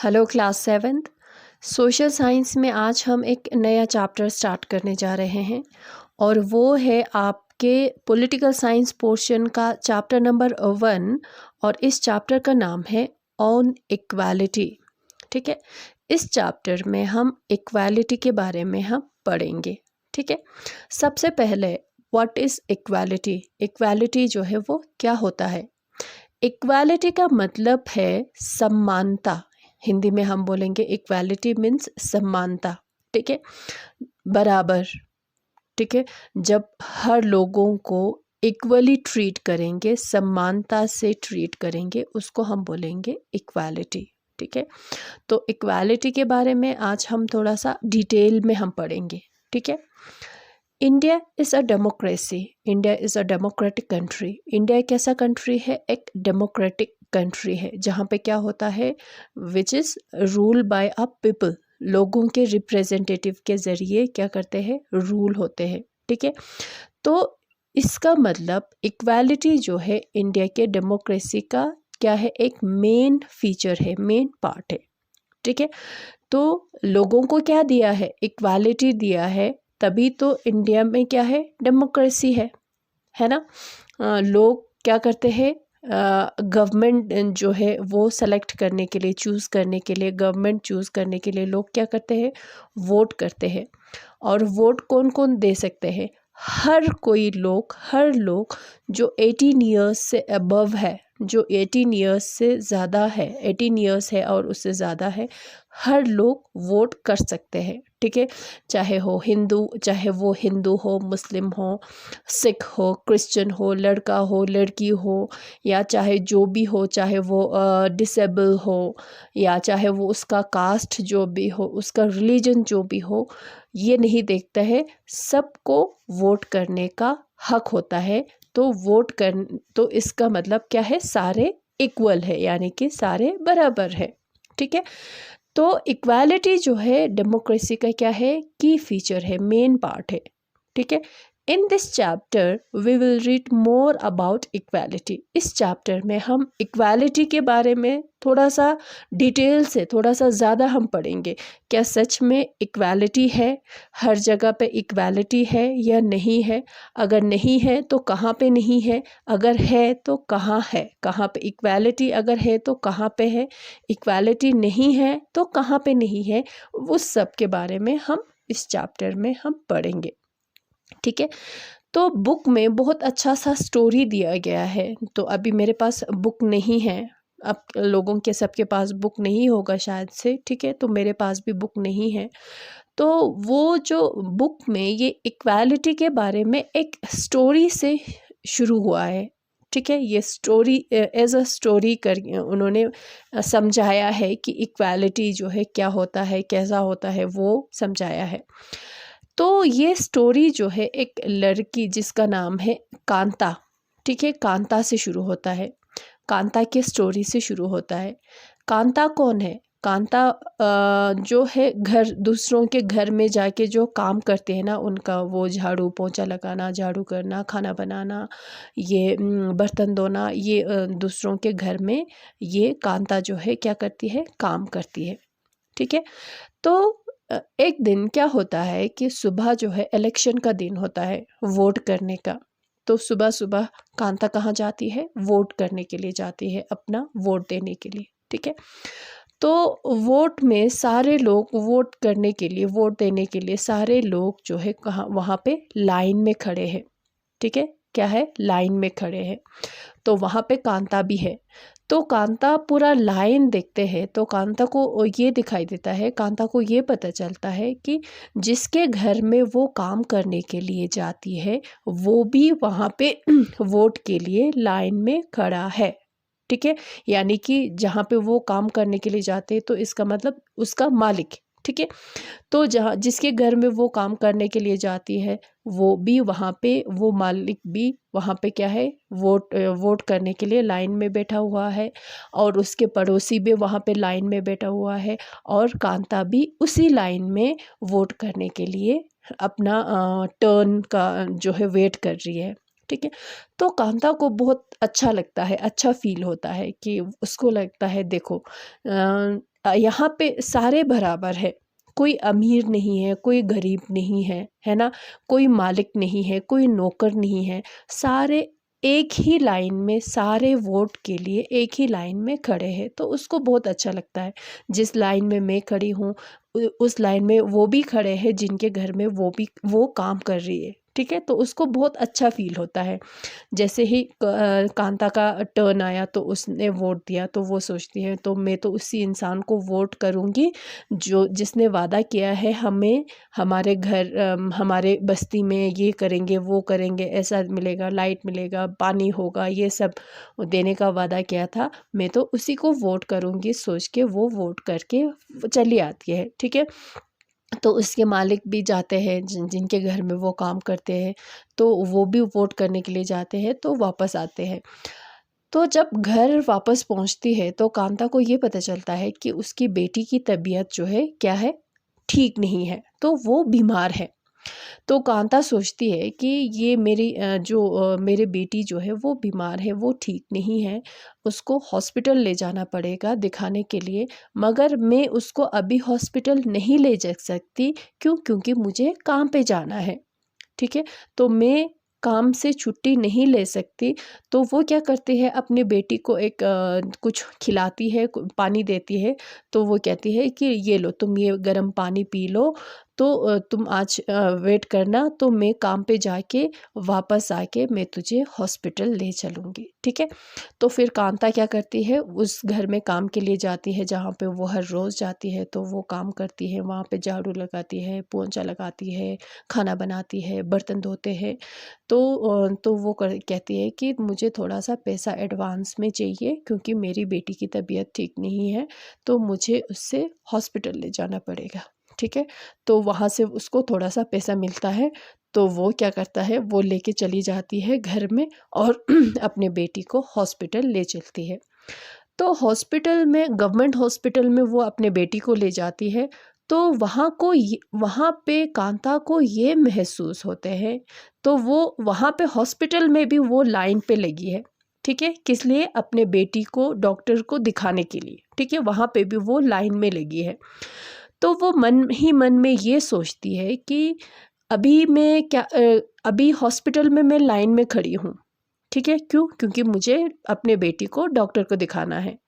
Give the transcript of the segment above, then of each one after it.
Hello class seventh. Social science में आज हम एक नया चैप्टर स्टार्ट करने जा रहे हैं और वो है आपके पॉलिटिकल साइंस पोर्शन का चैप्टर नंबर 1 और इस चैप्टर का नाम है ऑन इक्वालिटी। ठीक है, इस चैप्टर में हम इक्वालिटी के बारे में हम पढ़ेंगे। ठीक है, सबसे पहले व्हाट इज़ इक्वालिटी। इक्वालिटी जो है वो क्या होता है। इक्वालिटी का मतलब है समानता। हिंदी में हम बोलेंगे इक्वालिटी मीन्स समानता। ठीक है, बराबर। ठीक है, जब हर लोगों को इक्वली ट्रीट करेंगे, समानता से ट्रीट करेंगे, उसको हम बोलेंगे इक्वालिटी। ठीक है, तो इक्वालिटी के बारे में आज हम थोड़ा सा डिटेल में हम पढ़ेंगे। ठीक है, India is a democracy. India is a democratic country. India एक ऐसा कंट्री है, एक डेमोक्रेटिक कंट्री है जहाँ पे क्या होता है, which is rule by a people. लोगों के रिप्रेजेंटेटिव के ज़रिए क्या करते हैं, रूल होते हैं। ठीक है, तो इसका मतलब इक्वालिटी जो है इंडिया के डेमोक्रेसी का क्या है, एक मेन फीचर है, मेन पार्ट है। ठीक है, तो लोगों को क्या दिया है, इक्वालिटी दिया है, तभी तो इंडिया में क्या है, डेमोक्रेसी है ना। लोग क्या करते हैं, गवर्नमेंट जो है वो सेलेक्ट करने के लिए, चूज़ करने के लिए, गवर्नमेंट चूज़ करने के लिए लोग क्या करते हैं, वोट करते हैं। और वोट कौन कौन दे सकते हैं, हर लोग जो 18 ईयर्स से अबव है, जो 18 ईयर्स से ज़्यादा है, 18 ईयर्स है और उससे ज़्यादा है, हर लोग वोट कर सकते हैं। ठीक है, चाहे वो हिंदू हो, मुस्लिम हो, सिख हो, क्रिश्चियन हो, लड़का हो, लड़की हो, या चाहे जो भी हो, चाहे वो डिसेबल हो, या चाहे वो उसका कास्ट जो भी हो, उसका रिलीजन जो भी हो, ये नहीं देखता है, सबको वोट करने का हक होता है। तो इसका मतलब क्या है, सारे इक्वल है, यानी कि सारे बराबर है। ठीक है, तो इक्वालिटी जो है डेमोक्रेसी का क्या है, की फीचर है, मेन पार्ट है। ठीक है, in this chapter we will read more about equality. इस चैप्टर में हम इक्वालिटी के बारे में थोड़ा सा डिटेल से, थोड़ा सा ज़्यादा हम पढ़ेंगे। क्या सच में इक्वालिटी है, हर जगह पे इक्वालिटी है या नहीं है, अगर नहीं है तो कहाँ पे नहीं है, अगर है तो कहाँ है, कहाँ पे इक्वालिटी अगर है तो कहाँ पे है, इक्वालिटी नहीं है तो कहाँ पे नहीं है, उस सब के बारे में हम इस चैप्टर में हम पढ़ेंगे। ठीक है, तो बुक में बहुत अच्छा सा स्टोरी दिया गया है। तो अभी मेरे पास बुक नहीं है, अब लोगों के सबके पास बुक नहीं होगा शायद से। ठीक है, तो मेरे पास भी बुक नहीं है। तो वो जो बुक में ये इक्वालिटी के बारे में एक स्टोरी से शुरू हुआ है। ठीक है, ये स्टोरी एज अ स्टोरी कर उन्होंने समझाया है कि इक्वालिटी जो है क्या होता है, कैसा होता है, वो समझाया है। तो ये स्टोरी जो है, एक लड़की जिसका नाम है कांता। ठीक है, कांता से शुरू होता है, कांता की स्टोरी से शुरू होता है। कांता कौन है, कांता जो है घर, दूसरों के घर में जाके जो काम करते हैं ना, उनका वो झाड़ू पोंछा लगाना, झाड़ू करना, खाना बनाना, ये बर्तन धोना, ये दूसरों के घर में ये कांता जो है क्या करती है, काम करती है। ठीक है, तो एक दिन क्या होता है कि सुबह जो है इलेक्शन का दिन होता है, वोट करने का। तो सुबह सुबह कांता कहाँ जाती है, वोट करने के लिए जाती है, अपना वोट देने के लिए। ठीक है, तो वोट में सारे लोग वोट करने के लिए, वोट देने के लिए सारे लोग जो है कहाँ, वहाँ पे लाइन में खड़े हैं। ठीक है, क्या है, लाइन में खड़े हैं। तो वहाँ पे कांता भी है। तो कांता पूरा लाइन देखते हैं, तो कांता को ये दिखाई देता है, कांता को ये पता चलता है कि जिसके घर में वो काम करने के लिए जाती है, वो भी वहाँ पे वोट के लिए लाइन में खड़ा है। ठीक है, यानी कि जहाँ पे वो काम करने के लिए जाते हैं, तो इसका मतलब उसका मालिक। ठीक है, तो जहाँ जिसके घर में वो काम करने के लिए जाती है, वो भी वहाँ पे, वो मालिक भी वहाँ पे क्या है, वोट करने के लिए लाइन में बैठा हुआ है, और उसके पड़ोसी भी वहाँ पे लाइन में बैठा हुआ है, और कांता भी उसी लाइन में वोट करने के लिए अपना टर्न का जो है वेट कर रही है। ठीक है, तो कांता को बहुत अच्छा लगता है, अच्छा फील होता है कि उसको लगता है, देखो यहाँ पे सारे बराबर है, कोई अमीर नहीं है, कोई गरीब नहीं है, है ना, कोई मालिक नहीं है, कोई नौकर नहीं है, सारे एक ही लाइन में, सारे वोट के लिए एक ही लाइन में खड़े हैं। तो उसको बहुत अच्छा लगता है, जिस लाइन में मैं खड़ी हूँ उस लाइन में वो भी खड़े हैं जिनके घर में वो काम कर रही है, ठीक है। तो उसको बहुत अच्छा फील होता है। जैसे ही कांता का टर्न आया तो उसने वोट दिया, तो वो सोचती है तो मैं तो उसी इंसान को वोट करूँगी जो जिसने वादा किया है हमें, हमारे घर हमारे बस्ती में ये करेंगे, वो करेंगे, ऐसा मिलेगा, लाइट मिलेगा, पानी होगा, ये सब देने का वादा किया था। मैं तो उसी को वोट करूँगी सोच के वो वोट करके चली आती है, ठीक है। तो उसके मालिक भी जाते हैं जिनके घर में वो काम करते हैं, तो वो भी वोट करने के लिए जाते हैं, तो वापस आते हैं। तो जब घर वापस पहुंचती है तो कांता को ये पता चलता है कि उसकी बेटी की तबीयत जो है क्या है, ठीक नहीं है, तो वो बीमार है। तो कांता सोचती है कि ये मेरे बेटी जो है वो बीमार है, वो ठीक नहीं है, उसको हॉस्पिटल ले जाना पड़ेगा दिखाने के लिए। मगर मैं उसको अभी हॉस्पिटल नहीं ले जा सकती, क्यों? क्योंकि मुझे काम पे जाना है, ठीक है। तो मैं काम से छुट्टी नहीं ले सकती। तो वो क्या करती है, अपनी बेटी को कुछ खिलाती है, पानी देती है। तो वो कहती है कि ये लो, तुम ये गर्म पानी पी लो, तो तुम आज वेट करना, तो मैं काम पे जाके वापस आके मैं तुझे हॉस्पिटल ले चलूँगी, ठीक है। तो फिर कांता क्या करती है, उस घर में काम के लिए जाती है जहाँ पे वो हर रोज़ जाती है। तो वो काम करती है, वहाँ पे झाड़ू लगाती है, पोंछा लगाती है, खाना बनाती है, बर्तन धोते हैं। तो वो कहती है कि मुझे थोड़ा सा पैसा एडवांस में चाहिए, क्योंकि मेरी बेटी की तबीयत ठीक नहीं है, तो मुझे उससे हॉस्पिटल ले जाना पड़ेगा, ठीक है। तो वहाँ से उसको थोड़ा सा पैसा मिलता है, तो वो क्या करता है, वो लेके चली जाती है घर में और अपने बेटी को हॉस्पिटल ले चलती है। तो हॉस्पिटल में, गवर्नमेंट हॉस्पिटल में वो अपने बेटी को ले जाती है। तो वहाँ पे कांता को ये महसूस होते हैं, तो वो वहाँ पे हॉस्पिटल में भी वो लाइन पे लगी है, ठीक है। किस लिए? अपने बेटी को डॉक्टर को दिखाने के लिए, ठीक है। वहाँ पे भी वो लाइन में लगी है। तो वो मन ही मन में ये सोचती है कि अभी हॉस्पिटल में मैं लाइन में खड़ी हूँ, ठीक है। क्यों? क्योंकि मुझे अपने बेटी को डॉक्टर को दिखाना है।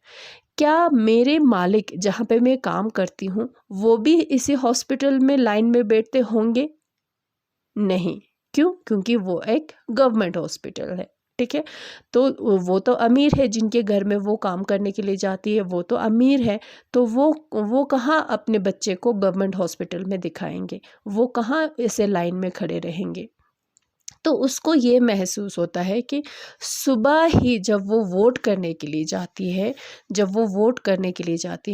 क्या मेरे मालिक जहाँ पे मैं काम करती हूँ वो भी इसी हॉस्पिटल में लाइन में बैठते होंगे? नहीं। क्यों? क्योंकि वो एक गवर्नमेंट हॉस्पिटल है, ठीक है। तो वो तो अमीर है, जिनके घर में वो काम करने के लिए जाती है वो तो अमीर है। तो वो कहाँ अपने बच्चे को गवर्नमेंट हॉस्पिटल में दिखाएंगे, वो कहाँ ऐसे लाइन में खड़े रहेंगे। तो उसको ये महसूस होता है कि सुबह ही जब वो वोट करने के लिए जाती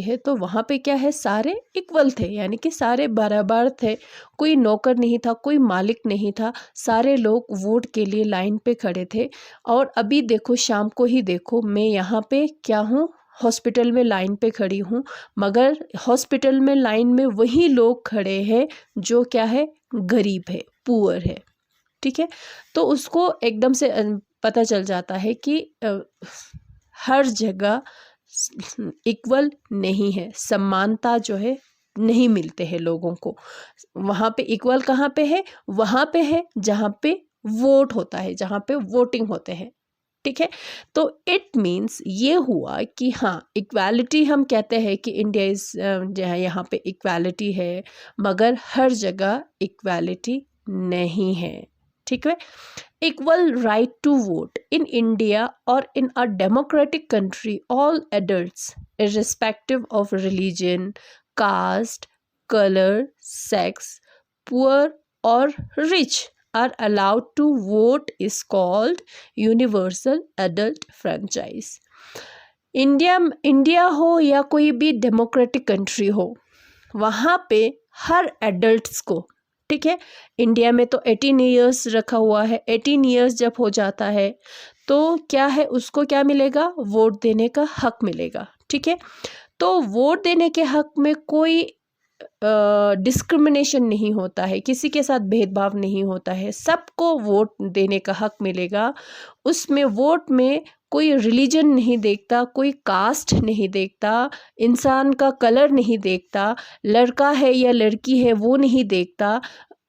है, तो वहाँ पे क्या है, सारे इक्वल थे, यानी कि सारे बराबर थे। कोई नौकर नहीं था, कोई मालिक नहीं था, सारे लोग वोट के लिए लाइन पे खड़े थे। और अभी देखो, शाम को ही देखो, मैं यहाँ पे क्या हूँ, हॉस्पिटल में लाइन पे खड़ी हूँ। मगर हॉस्पिटल में लाइन में वही लोग खड़े हैं जो क्या है, गरीब है, पुअर है, ठीक है। तो उसको एकदम से पता चल जाता है कि हर जगह इक्वल नहीं है, समानता जो है नहीं मिलते हैं लोगों को। वहाँ पे इक्वल कहाँ पे है? वहाँ पे है जहाँ पे वोट होता है, जहाँ पे वोटिंग होते हैं, ठीक है। तो इट मीन्स ये हुआ कि हाँ, इक्वालिटी हम कहते हैं कि इंडिया इज यहाँ पे इक्वालिटी है, मगर हर जगह इक्वालिटी नहीं है, ठीक है। Equal right to vote in India or in a democratic country, all adults, irrespective of religion, caste, color, sex, poor or rich, are allowed to vote is called universal adult franchise. India हो या कोई भी democratic country हो, वहाँ पे हर adults को, ठीक है। इंडिया में तो 18 ईयर्स रखा हुआ है। 18 ईयर्स जब हो जाता है तो क्या है, उसको क्या मिलेगा, वोट देने का हक मिलेगा, ठीक है। तो वोट देने के हक में कोई डिस्क्रिमिनेशन नहीं होता है, किसी के साथ भेदभाव नहीं होता है, सबको वोट देने का हक मिलेगा। उसमें वोट में कोई रिलीजन नहीं देखता, कोई कास्ट नहीं देखता, इंसान का कलर नहीं देखता, लड़का है या लड़की है वो नहीं देखता,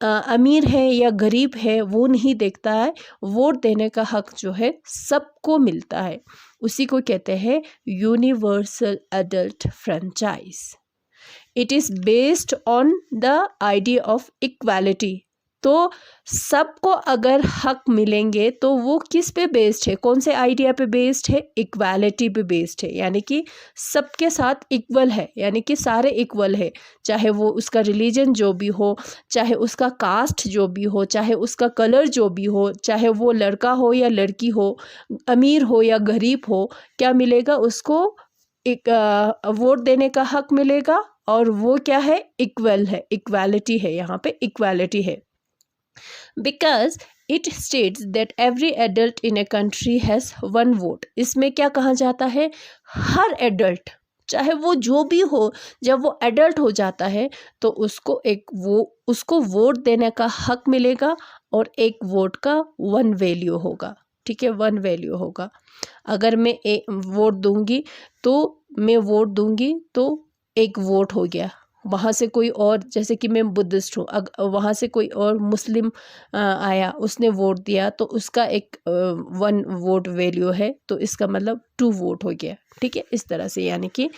अमीर है या गरीब है वो नहीं देखता है। वोट देने का हक जो है सबको मिलता है। उसी को कहते हैं universal adult franchise. It is based on the idea of equality. तो सबको अगर हक मिलेंगे तो वो किस पे बेस्ड है, कौन से आइडिया पे बेस्ड है? इक्वालिटी पे बेस्ड है, यानी कि सबके साथ इक्वल है, यानी कि सारे इक्वल है, चाहे वो उसका रिलीजन जो भी हो, चाहे उसका कास्ट जो भी हो, चाहे उसका कलर जो भी हो, चाहे वो लड़का हो या लड़की हो, अमीर हो या गरीब हो, क्या मिलेगा उसको? एक वोट देने का हक मिलेगा। और वो क्या है? इक्वल है, इक्वालिटी है, यहाँ पे इक्वालिटी है। Because it states that every adult in a country has one vote. इसमें क्या कहा जाता है? हर एडल्ट, चाहे वो जो भी हो, जब वो एडल्ट हो जाता है तो उसको वोट देने का हक मिलेगा और एक वोट का वन वैल्यू होगा। ठीक है, वन वैल्यू होगा। अगर मैं वोट दूंगी तो एक वोट हो गया। वहाँ से कोई और, जैसे कि मैं बुद्धिस्ट हूँ, वहाँ से कोई और मुस्लिम आया, उसने वोट दिया तो उसका एक वन वोट वैल्यू है, तो इसका मतलब 2 वोट हो गया। ठीक है, इस तरह से यानी कि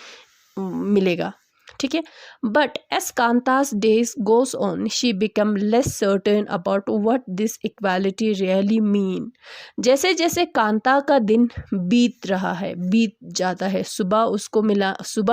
मिलेगा। ठीक है, but as Kanta's days goes on she become less certain about what this equality really mean. जैसे जैसे कांता का दिन बीत जाता है, सुबह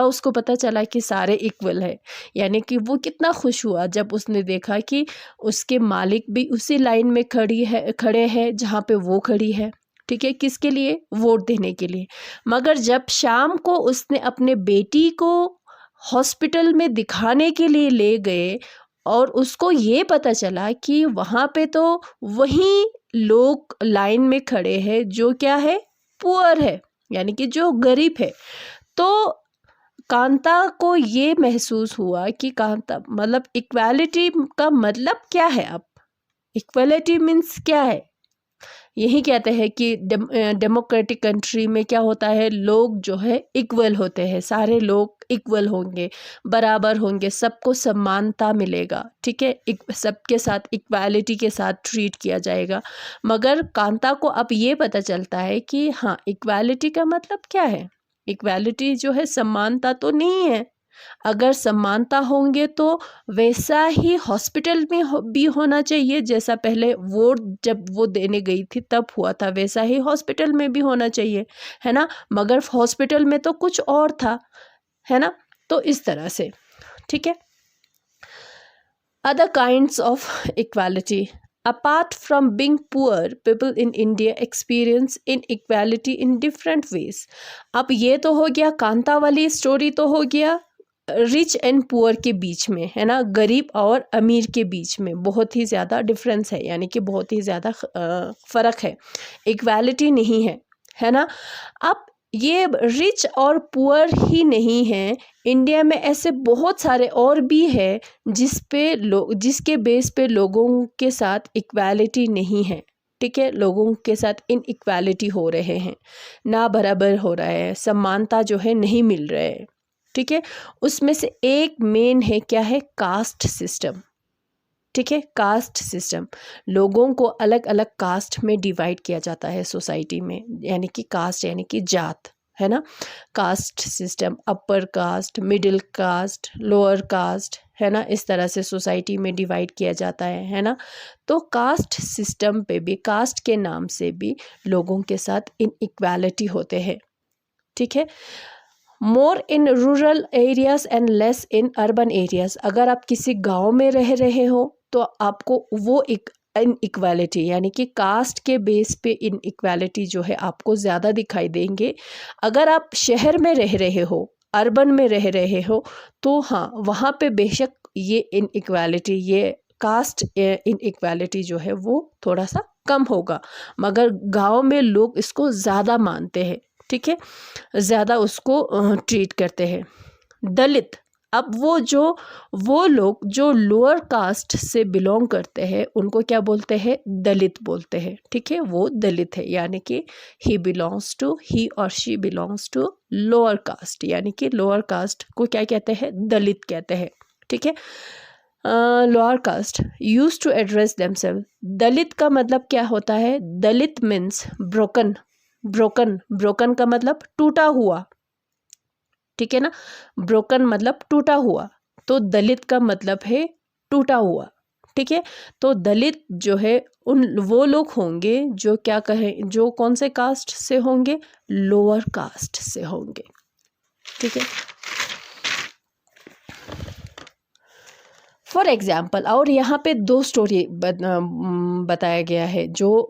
उसको पता चला कि सारे इक्वल है, यानी कि वो कितना खुश हुआ जब उसने देखा कि उसके मालिक भी उसी लाइन में खड़े हैं जहाँ पे वो खड़ी है। ठीक है, किसके लिए? वोट देने के लिए। मगर जब शाम को उसने अपने बेटी को हॉस्पिटल में दिखाने के लिए ले गए और उसको ये पता चला कि वहाँ पे तो वही लोग लाइन में खड़े हैं जो क्या है? पुअर है, यानी कि जो गरीब है। तो कांता को ये महसूस हुआ कि कांता मतलब इक्वालिटी का मतलब क्या है? अब इक्वालिटी मीन्स क्या है? यही कहते हैं कि डेमोक्रेटिक कंट्री में क्या होता है? लोग जो है इक्वल होते हैं, सारे लोग इक्वल होंगे, बराबर होंगे, सबको समानता मिलेगा। ठीक है, सबके साथ इक्वालिटी के साथ ट्रीट किया जाएगा। मगर कांता को अब ये पता चलता है कि हाँ, इक्वालिटी का मतलब क्या है? इक्वालिटी जो है समानता तो नहीं है। अगर समानता होंगे तो वैसा ही हॉस्पिटल में भी होना चाहिए, जैसा पहले वोट जब वो देने गई थी तब हुआ था, वैसा ही हॉस्पिटल में भी होना चाहिए, है ना? मगर हॉस्पिटल में तो कुछ और था, है ना? तो इस तरह से। ठीक है, other kinds of equality. Apart from being poor, people in India experience inequality in different ways. अब ये तो हो गया कांता वाली स्टोरी, तो हो गया रिच एंड पुअर के बीच में, है ना? गरीब और अमीर के बीच में बहुत ही ज़्यादा डिफरेंस है, यानी कि बहुत ही ज़्यादा फ़र्क है, इक्वालिटी नहीं है, है ना? अब ये रिच और पुअर ही नहीं है, इंडिया में ऐसे बहुत सारे और भी है जिसके बेस पे लोगों के साथ इक्वालिटी नहीं है। ठीक है, लोगों के साथ इनइक्वालिटी हो रहे हैं, ना बराबर हो रहा है, समानता जो है नहीं मिल रहा है। ठीक है, उसमें से एक मेन है, क्या है? Caste system. ठीक है, कास्ट सिस्टम, लोगों को अलग अलग कास्ट में डिवाइड किया जाता है सोसाइटी में, यानी कि कास्ट यानी कि जात, है ना? Caste system, upper caste, middle caste, lower caste, है ना? इस तरह से सोसाइटी में डिवाइड किया जाता है ना? तो कास्ट सिस्टम पे भी, कास्ट के नाम से भी लोगों के साथ इनइक्वालिटी होते हैं। ठीक है, more in rural areas and less in urban areas. अगर आप किसी गांव में रह रहे हो तो आपको वो इनइक्वालिटी यानी कि कास्ट के बेस पे इनइक्वालिटी जो है आपको ज़्यादा दिखाई देंगे। अगर आप शहर में रह रहे हो, अर्बन में रह रहे हो, तो हाँ, वहाँ पे बेशक ये इनइक्वालिटी, ये कास्ट इनइक्वालिटी जो है वो थोड़ा सा कम होगा, मगर गांव में लोग इसको ज़्यादा मानते हैं। ठीक है, ज़्यादा उसको ट्रीट करते हैं। दलित, अब वो लोग जो लोअर कास्ट से बिलोंग करते हैं उनको क्या बोलते हैं, दलित बोलते हैं। ठीक है, वो दलित है, यानी कि ही और she belongs to lower caste, यानी कि लोअर कास्ट को क्या कहते हैं, दलित कहते हैं। ठीक है, lower caste use to address themselves. Dalit का मतलब क्या होता है, दलित मीन्स ब्रोकन। ब्रोकन का मतलब टूटा हुआ। ठीक है ना, ब्रोकन मतलब टूटा हुआ, तो दलित का मतलब है टूटा हुआ। ठीक है, तो दलित जो है वो लोग होंगे जो क्या कहें, जो कौन से कास्ट से होंगे, लोअर कास्ट से होंगे। ठीक है, फॉर एग्जाम्पल, और यहाँ पे 2 स्टोरी बताया गया है जो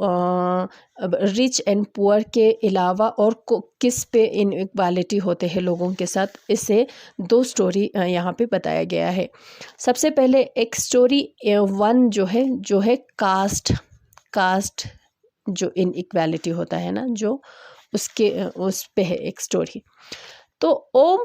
रिच एंड पुअर के अलावा और किस पे इनइक्वालिटी होते हैं लोगों के साथ, इसे 2 स्टोरी यहाँ पे बताया गया है। सबसे पहले एक स्टोरी 1 जो है कास्ट जो इनइक्वालिटी होता है ना, जो उस पे है एक स्टोरी। तो ओम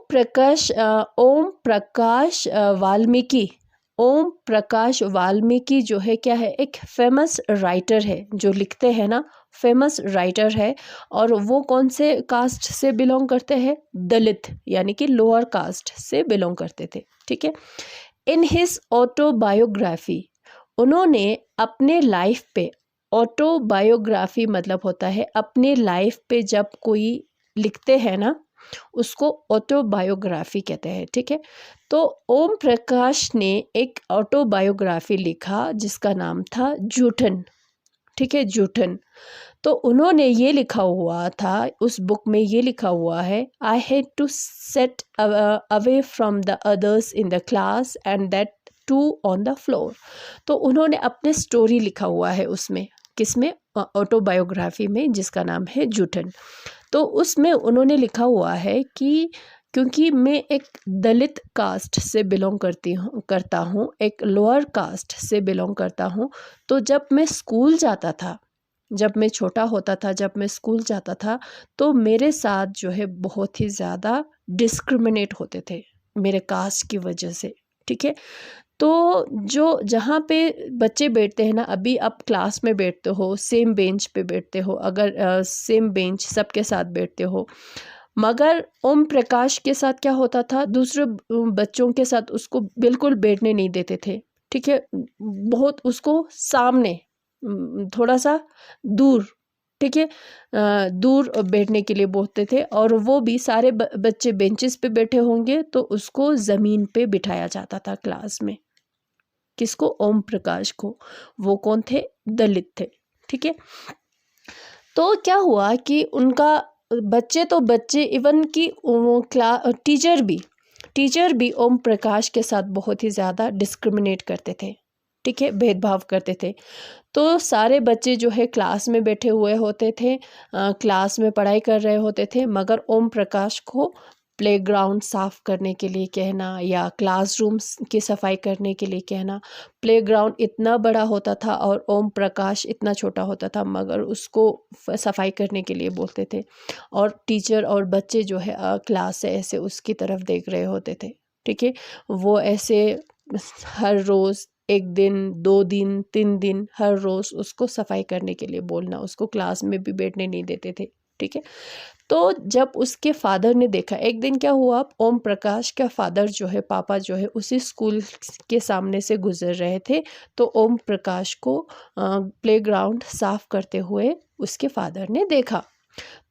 प्रकाश वाल्मीकि जो है क्या है, एक फेमस राइटर है, जो लिखते हैं ना, फेमस राइटर है। और वो कौन से कास्ट से बिलोंग करते हैं, दलित, यानी कि लोअर कास्ट से बिलोंग करते थे। ठीक है, इन हिज ऑटोबायोग्राफी, उन्होंने अपने लाइफ पे, ऑटोबायोग्राफी मतलब होता है अपने लाइफ पे जब कोई लिखते हैं ना, उसको ऑटोबायोग्राफी कहते हैं। ठीक है, तो ओम प्रकाश ने एक ऑटोबायोग्राफी लिखा जिसका नाम था जूठन। ठीक है, जूठन। तो उन्होंने ये लिखा हुआ था, उस बुक में ये लिखा हुआ है, I had to set away from the others in the class and that too on the floor. तो उन्होंने अपने स्टोरी लिखा हुआ है उसमें, किसमें, ऑटोबायोग्राफी में, जिसका नाम है जूठन। तो उसमें उन्होंने लिखा हुआ है कि क्योंकि मैं एक दलित कास्ट से बिलोंग करता हूँ, एक लोअर कास्ट से बिलोंग करता हूँ, तो जब मैं स्कूल जाता था, जब मैं छोटा होता था, जब मैं स्कूल जाता था, तो मेरे साथ जो है बहुत ही ज़्यादा डिस्क्रिमिनेट होते थे मेरे कास्ट की वजह से। ठीक है, तो जहाँ पे बच्चे बैठते हैं ना, अभी आप क्लास में बैठते हो, सेम बेंच पे बैठते हो, अगर सेम बेंच सबके साथ बैठते हो, मगर ओम प्रकाश के साथ क्या होता था, दूसरे बच्चों के साथ उसको बिल्कुल बैठने नहीं देते थे। ठीक है, बहुत उसको सामने, थोड़ा सा दूर, ठीक है, दूर बैठने के लिए बोलते थे। और वो भी सारे बच्चे बेंचेस पे बैठे होंगे तो उसको ज़मीन पे बिठाया जाता था क्लास में। किसको, ओम प्रकाश को। वो कौन थे, दलित थे। ठीक है, तो क्या हुआ कि उनका बच्चे इवन कि टीचर भी ओम प्रकाश के साथ बहुत ही ज़्यादा डिस्क्रिमिनेट करते थे। ठीक है, भेदभाव करते थे। तो सारे बच्चे जो है क्लास में बैठे हुए होते थे, क्लास में पढ़ाई कर रहे होते थे, मगर ओम प्रकाश को प्लेग्राउंड साफ़ करने के लिए कहना या क्लासरूम्स की सफाई करने के लिए कहना। प्लेग्राउंड इतना बड़ा होता था और ओम प्रकाश इतना छोटा होता था, मगर उसको सफाई करने के लिए बोलते थे। और टीचर और बच्चे जो है क्लास से ऐसे उसकी तरफ देख रहे होते थे। ठीक है, वो ऐसे हर रोज़ 1 दिन, 2 दिन, 3 दिन, हर रोज़ उसको सफाई करने के लिए बोलना, उसको क्लास में भी बैठने नहीं देते थे। ठीक है, तो जब उसके फादर ने देखा, एक दिन क्या हुआ, ओम प्रकाश का फादर जो है, पापा जो है, उसी स्कूल के सामने से गुजर रहे थे। तो ओम प्रकाश को प्लेग्राउंड साफ करते हुए उसके फादर ने देखा।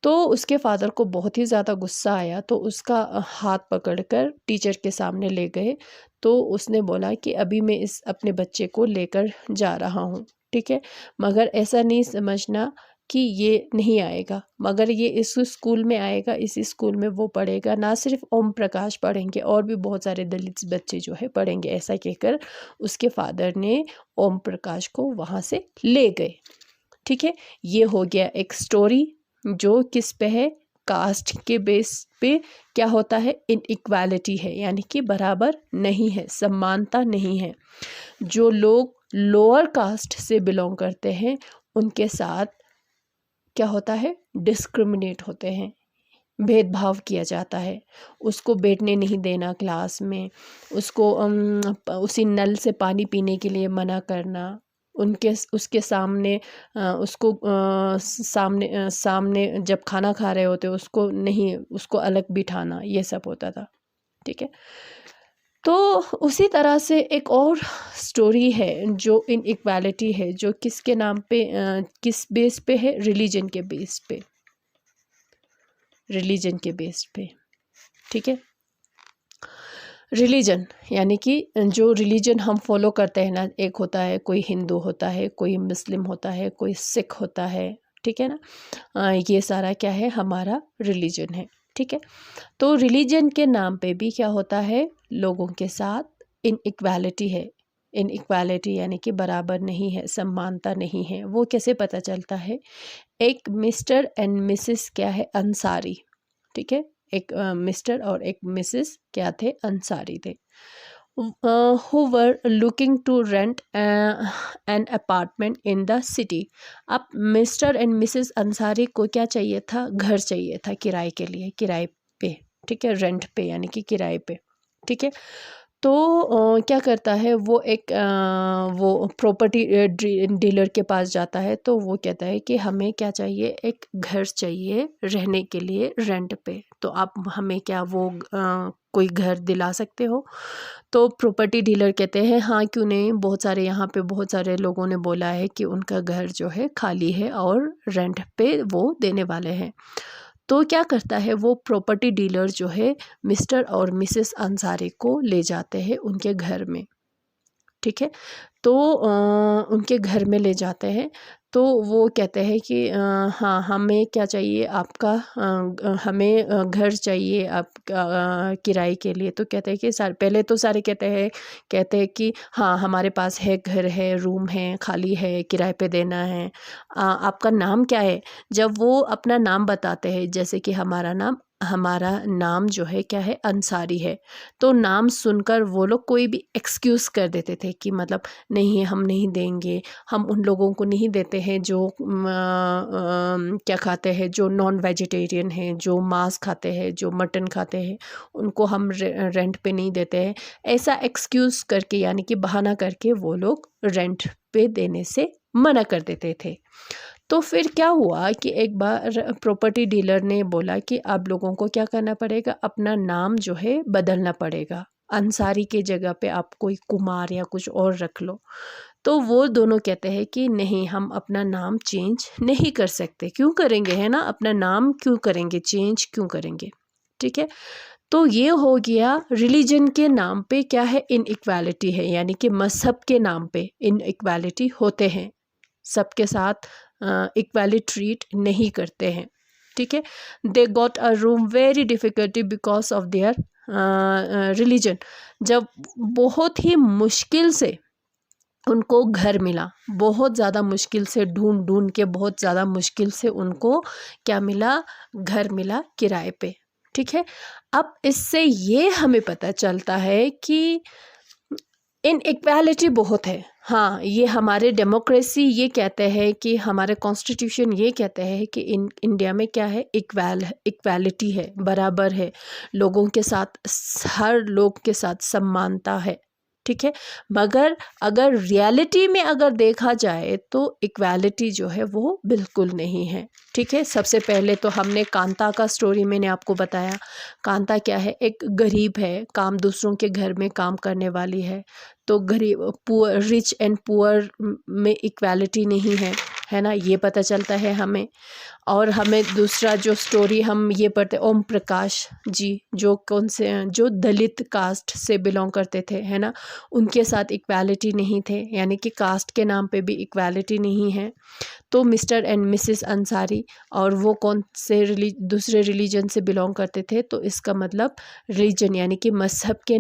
तो उसके फादर को बहुत ही ज़्यादा गुस्सा आया, तो उसका हाथ पकड़कर टीचर के सामने ले गए। तो उसने बोला कि अभी मैं अपने बच्चे को लेकर जा रहा हूँ। ठीक है, मगर ऐसा नहीं समझना कि ये नहीं आएगा, मगर ये इस स्कूल में आएगा, इसी स्कूल में वो पढ़ेगा। ना सिर्फ ओम प्रकाश पढ़ेंगे, और भी बहुत सारे दलित बच्चे जो है पढ़ेंगे। ऐसा कहकर उसके फादर ने ओम प्रकाश को वहाँ से ले गए। ठीक है, ये हो गया एक स्टोरी जो किस पे है, कास्ट के बेस पे क्या होता है, इनइक्वालिटी है, यानी कि बराबर नहीं है, समानता नहीं है। जो लोग लोअर कास्ट से बिलोंग करते हैं उनके साथ क्या होता है, डिस्क्रिमिनेट होते हैं। भेदभाव किया जाता है, उसको बैठने नहीं देना क्लास में, उसको उसी नल से पानी पीने के लिए मना करना, उसके सामने उसको सामने जब खाना खा रहे होते उसको नहीं, उसको अलग बिठाना, ये सब होता था। ठीक है, तो उसी तरह से एक और स्टोरी है जो इनइक्वालिटी है, जो किसके नाम पे किस बेस पे है, रिलीजन के बेस पे, रिलीजन के बेस पे। ठीक है, रिलीजन यानी कि जो रिलीजन हम फॉलो करते हैं ना, एक होता है कोई हिंदू होता है, कोई मुस्लिम होता है, कोई सिख होता है। ठीक है ना, ये सारा क्या है, हमारा रिलीजन है। ठीक है, तो रिलीजन के नाम पे भी क्या होता है, लोगों के साथ इनइक्वालिटी है। इनइक्वालिटी यानी कि बराबर नहीं है, समानता नहीं है। वो कैसे पता चलता है, एक मिस्टर एंड मिसेस क्या है, अंसारी। ठीक है, एक मिस्टर और एक मिसेस क्या थे, अंसारी थे, who were looking to rent an apartment in the city। अब मिस्टर एंड मिसेस अंसारी को क्या चाहिए था, घर चाहिए था किराए के लिए, किराए पे। ठीक है, रेंट पे यानी कि किराए पे। ठीक है, तो क्या करता है वो, एक वो प्रॉपर्टी डीलर के पास जाता है, तो वो कहता है कि हमें क्या चाहिए, एक घर चाहिए रहने के लिए रेंट पे, तो आप हमें क्या वो कोई घर दिला सकते हो। तो प्रॉपर्टी डीलर कहते हैं हाँ क्यों नहीं, बहुत सारे यहाँ पे बहुत सारे लोगों ने बोला है कि उनका घर जो है खाली है और रेंट पे वो देने वाले हैं। तो क्या करता है वो प्रॉपर्टी डीलर जो है मिस्टर और मिसेस अंसारी को ले जाते हैं उनके घर में। ठीक है, तो उनके घर में ले जाते हैं, तो वो कहते हैं कि हाँ हमें क्या चाहिए, आपका हमें घर चाहिए आपका किराए के लिए। तो कहते हैं कि सारे, पहले तो सारे कहते हैं कि हाँ हमारे पास है, घर है, रूम है, खाली है, किराए पे देना है। आपका नाम क्या है। जब वो अपना नाम बताते हैं, जैसे कि हमारा नाम जो है क्या है, अंसारी है, तो नाम सुनकर वो लोग कोई भी एक्सक्यूज़ कर देते थे कि मतलब नहीं हम नहीं देंगे, हम उन लोगों को नहीं देते हैं जो क्या खाते हैं, जो नॉन वेजिटेरियन हैं, जो मांस खाते हैं, जो मटन खाते हैं, उनको हम रेंट पे नहीं देते हैं। ऐसा एक्सक्यूज़ करके यानी कि बहाना करके वो लोग रेंट पे देने से मना कर देते थे। तो फिर क्या हुआ कि एक बार प्रॉपर्टी डीलर ने बोला कि आप लोगों को क्या करना पड़ेगा, अपना नाम जो है बदलना पड़ेगा, अंसारी के जगह पे आप कोई कुमार या कुछ और रख लो। तो वो दोनों कहते हैं कि नहीं, हम अपना नाम चेंज नहीं कर सकते। क्यों करेंगे, है ना, अपना नाम क्यों करेंगे, चेंज क्यों करेंगे। ठीक है, तो ये हो गया रिलीजन के नाम पे क्या है, इनइक्वालिटी है, यानी कि मजहब के नाम पे इनइक्वालिटी होते हैं, सबके साथ इक्वली ट्रीट नहीं करते हैं। ठीक है, they got a room very difficulty because of their religion. जब बहुत ही मुश्किल से उनको घर मिला, बहुत ज़्यादा मुश्किल से ढूंढ ढूंढ के, बहुत ज़्यादा मुश्किल से उनको क्या मिला, घर मिला किराए पे। ठीक है, अब इससे ये हमें पता चलता है कि इनइक्वालिटी बहुत है। हाँ, ये हमारे डेमोक्रेसी ये कहते हैं कि हमारे कॉन्स्टिट्यूशन ये कहते हैं कि इंडिया में क्या है, इक्वालिटी है, बराबर है, लोगों के साथ, हर लोग के साथ समानता है। ठीक है, मगर अगर रियलिटी में अगर देखा जाए तो इक्वालिटी जो है वो बिल्कुल नहीं है। ठीक है, सबसे पहले तो हमने कांता का स्टोरी मैंने आपको बताया। कांता क्या है, एक गरीब है, काम दूसरों के घर में काम करने वाली है। तो गरीब, पुअर, रिच एंड पुअर में इक्वालिटी नहीं है ना, ये पता चलता है हमें। और हमें दूसरा जो स्टोरी हम ये पढ़ते, ओम प्रकाश जी जो जो दलित कास्ट से बिलोंग करते थे, है ना, उनके साथ इक्वालिटी नहीं थे, यानी कि कास्ट के नाम पे भी इक्वालिटी नहीं है। तो मिस्टर एंड मिसेस अंसारी, और वो कौन से दूसरे रिलीजन से बिलोंग करते थे, तो इसका मतलब रिलीजन यानी कि मज़हब के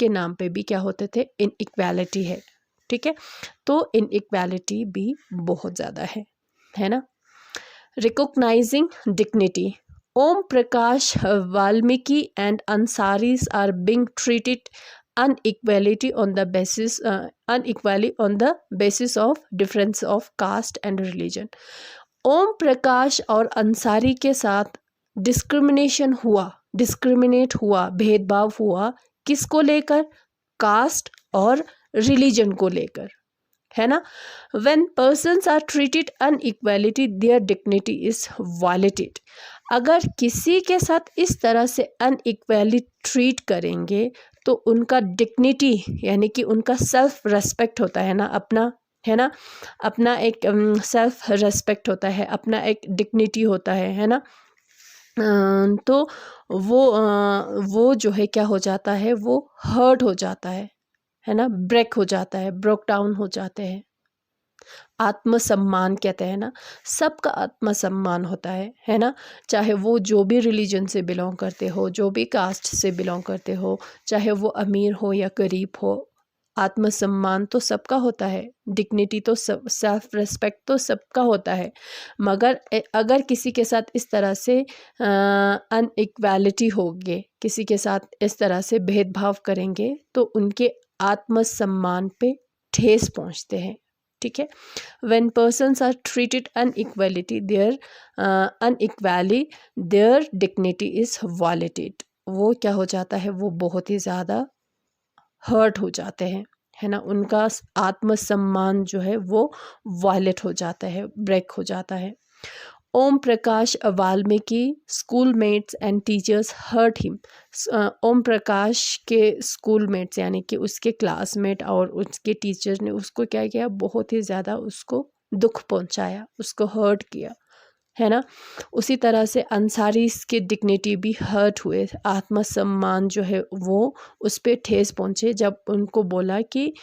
नाम पे भी क्या होते थे, इनइक्वालिटी है। ठीक है, तो इनइक्वालिटी भी बहुत ज़्यादा है ना। Recognising dignity, Om Prakash, Valmiki and Ansaris are being treated unequality on the basis unequally on the basis of difference of caste and religion। Om Prakash और अंसारी के साथ डिस्क्रिमिनेट हुआ, भेदभाव हुआ, किसको लेकर? कास्ट और रिलीजन को लेकर, है ना। When persons are treated unequality, their dignity is violated. अगर किसी के साथ इस तरह से अनइक्वली ट्रीट करेंगे तो उनका डिग्निटी यानी कि उनका सेल्फ रेस्पेक्ट होता है ना, अपना, है ना, अपना एक सेल्फ रेस्पेक्ट होता है, अपना एक डिग्निटी होता है ना। तो वो जो है क्या हो जाता है, वो हर्ट हो जाता है ना, ब्रेक हो जाता है, ब्रोक डाउन हो जाते हैं। आत्मसम्मान कहते हैं ना, सबका आत्मसम्मान होता है ना, चाहे वो जो भी रिलीजन से बिलोंग करते हो, जो भी कास्ट से बिलोंग करते हो, चाहे वो अमीर हो या गरीब हो, आत्मसम्मान तो सबका होता है, डिग्निटी तो सब, सेल्फ रिस्पेक्ट तो सबका होता है। मगर अगर किसी के साथ इस तरह से अनइक्वालिटी होगी, किसी के साथ इस तरह से भेदभाव करेंगे तो उनके आत्मसम्मान पे ठेस पहुंचते हैं, ठीक है। When persons are treated unequally, their dignity is violated. वो क्या हो जाता है, वो बहुत ही ज़्यादा हर्ट हो जाते हैं, है ना, उनका आत्मसम्मान जो है वो वायलेट हो जाता है, ब्रेक हो जाता है। Om Prakash Valmiki schoolmates and teachers hurt him. Om Prakash के स्कूलमेट्स यानी कि उसके क्लासमेट और उसके टीचर ने उसको क्या किया, बहुत ही ज़्यादा उसको दुख पहुंचाया, उसको हर्ट किया, है ना। उसी तरह से अंसारी के डिग्निटी भी हर्ट हुए, आत्मसम्मान जो है वो उस पर ठेस पहुँचे जब उनको बोला कि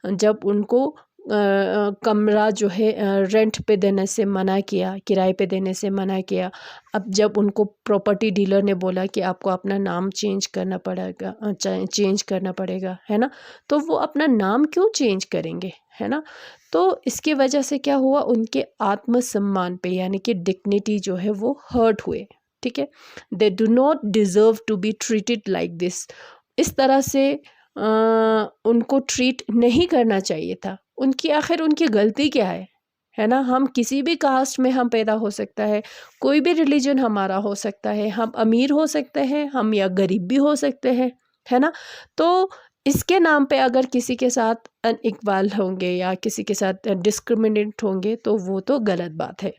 जब उनको कमरा जो है रेंट पे देने से मना किया, किराए पे देने से मना किया। अब जब उनको प्रॉपर्टी डीलर ने बोला कि आपको अपना नाम चेंज करना पड़ेगा, है ना, तो वो अपना नाम क्यों चेंज करेंगे, है ना। तो इसकी वजह से क्या हुआ, उनके आत्मसम्मान पे यानी कि डिग्निटी जो है वो हर्ट हुए, ठीक है। They do not deserve to be treated like this. इस तरह से उनको ट्रीट नहीं करना चाहिए था। आखिर उनकी गलती क्या है ना। हम किसी भी कास्ट में हम पैदा हो सकता है, कोई भी रिलीजन हमारा हो सकता है, हम अमीर हो सकते हैं, हम या गरीब भी हो सकते हैं, है ना। तो इसके नाम पे अगर किसी के साथ अनइक्वल होंगे या किसी के साथ डिस्क्रिमिनेट होंगे तो वो तो गलत बात है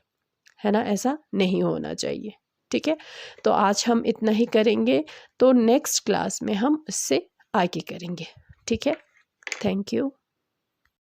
ना, ऐसा नहीं होना चाहिए, ठीक है। तो आज हम इतना ही करेंगे, तो नेक्स्ट क्लास में हम इससे आगे करेंगे, ठीक है। Thank you.